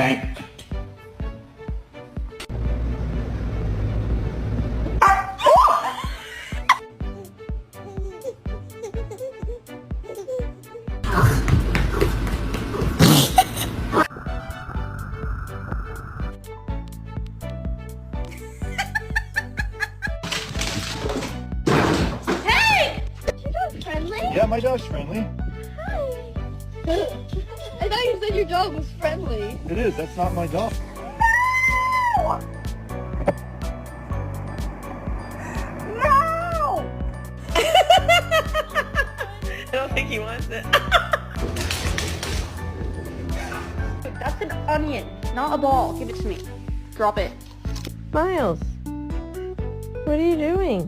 Tank. Friendly? Yeah, my dog's friendly. Hi. I thought you said your dog was friendly. It is. That's not my dog. No! No! I don't think he wants it. That's an onion, not a ball. Give it to me. Drop it. Miles, what are you doing?